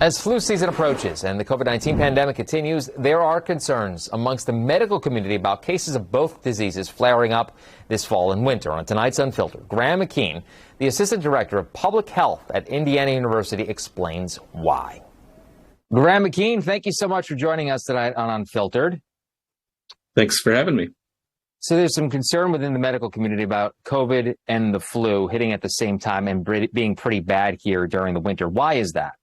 As flu season approaches and the COVID-19 pandemic continues, there are concerns amongst the medical community about cases of both diseases flaring up this fall and winter. On tonight's UnPHILtered, Graham McKean, the Assistant Director of Public Health at Indiana University, explains why. Graham McKean, thank you so much for joining us tonight on UnPHILtered. Thanks for having me. So there's some concern within the medical community about COVID and the flu hitting at the same time and being pretty bad here during the winter. Why is that?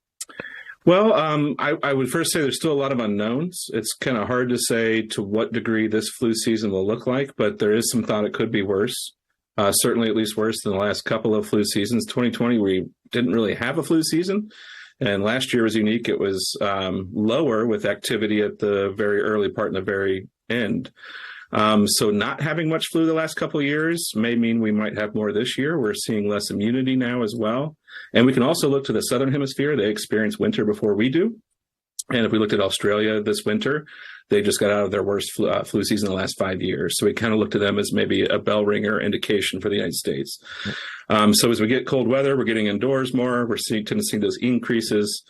Well, I would first say there's still a lot of unknowns. It's kind of hard to say to what degree this flu season will look like, but there is some thought it could be worse, certainly at least worse than the last couple of flu seasons. 2020, we didn't really have a flu season, and last year was unique. It was lower with activity at the very early part and the very end. So not having much flu the last couple of years may mean we might have more this year. We're seeing less immunity now as well. And we can also look to the Southern Hemisphere. They experience winter before we do. And if we looked at Australia this winter, they just got out of their worst flu season in the last 5 years. So we kind of look to them as maybe a bell ringer indication for the United States. So as we get cold weather, we're getting indoors more. We're tend to see those increases.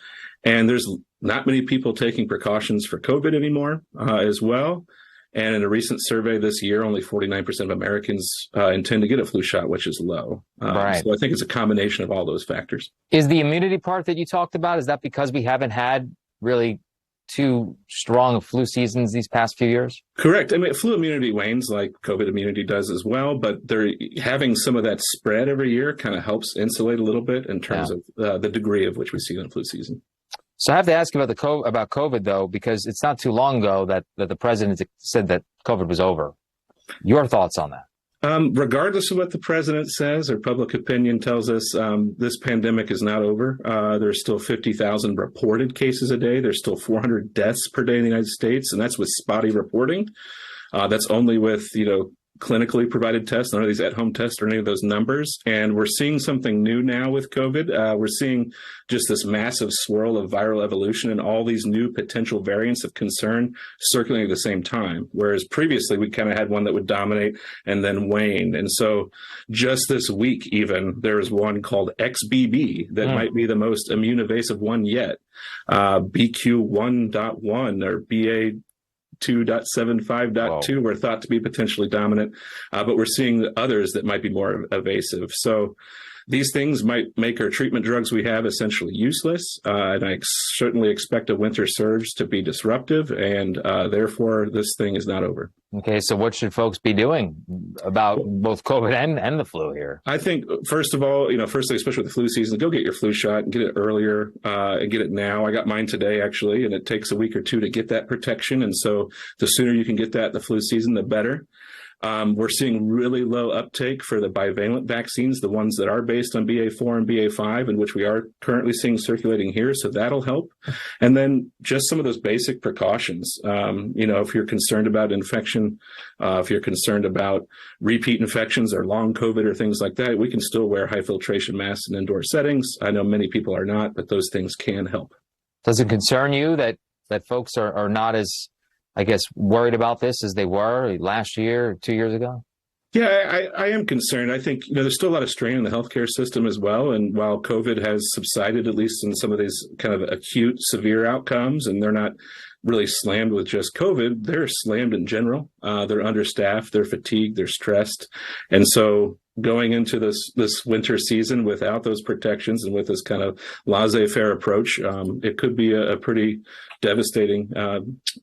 And there's not many people taking precautions for COVID anymore as well. And in a recent survey this year, only 49% of Americans intend to get a flu shot, which is low. Right. So I think it's a combination of all those factors. Is the immunity part that you talked about, is that because we haven't had really too strong flu seasons these past few years? Correct. I mean, flu immunity wanes like COVID immunity does as well, but they're having some of that spread every year kind of helps insulate a little bit in terms of the degree of which we see in flu season. So I have to ask you about COVID, though, because it's not too long ago that the president said that COVID was over. Your thoughts on that? Regardless of what the president says or public opinion tells us, this pandemic is not over. There's still 50,000 reported cases a day. There's still 400 deaths per day in the United States, and that's with spotty reporting. That's only with, clinically provided tests, none of these at-home tests or any of those numbers. And we're seeing something new now with COVID. We're seeing just this massive swirl of viral evolution and all these new potential variants of concern circulating at the same time. Whereas previously we kind of had one that would dominate and then wane. And so just this week, even there is one called XBB that might be the most immune evasive one yet. BQ1.1 or BA 2.75.2 were thought to be potentially dominant, but we're seeing others that might be more evasive. So these things might make our treatment drugs we have essentially useless, and I certainly expect a winter surge to be disruptive, and therefore this thing is not over. Okay, so what should folks be doing about both COVID and the flu here? I think, first of all, firstly, especially with the flu season, go get your flu shot and get it earlier and get it now. I got mine today, actually, and it takes a week or two to get that protection. And so the sooner you can get that the flu season, the better. We're seeing really low uptake for the bivalent vaccines, the ones that are based on BA4 and BA5, and which we are currently seeing circulating here. So that'll help. And then just some of those basic precautions. If you're concerned about infection, if you're concerned about repeat infections or long COVID or things like that, we can still wear high filtration masks in indoor settings. I know many people are not, but those things can help. Does it concern you that folks are not as, I guess, worried about this as they were last year, 2 years ago? Yeah, I am concerned. I think, there's still a lot of strain in the healthcare system as well. And while COVID has subsided, at least in some of these kind of acute, severe outcomes, and they're not really slammed with just COVID, they're slammed in general. They're understaffed, they're fatigued, they're stressed. And so going into this winter season without those protections and with this kind of laissez-faire approach, it could be a pretty devastating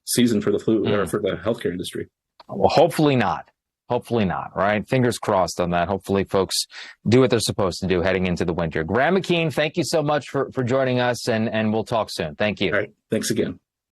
season for the flu or for the healthcare industry. Well, hopefully not. Hopefully not, right? Fingers crossed on that. Hopefully folks do what they're supposed to do heading into the winter. Graham McKean, thank you so much for joining us, and we'll talk soon. Thank you. All right. Thanks again.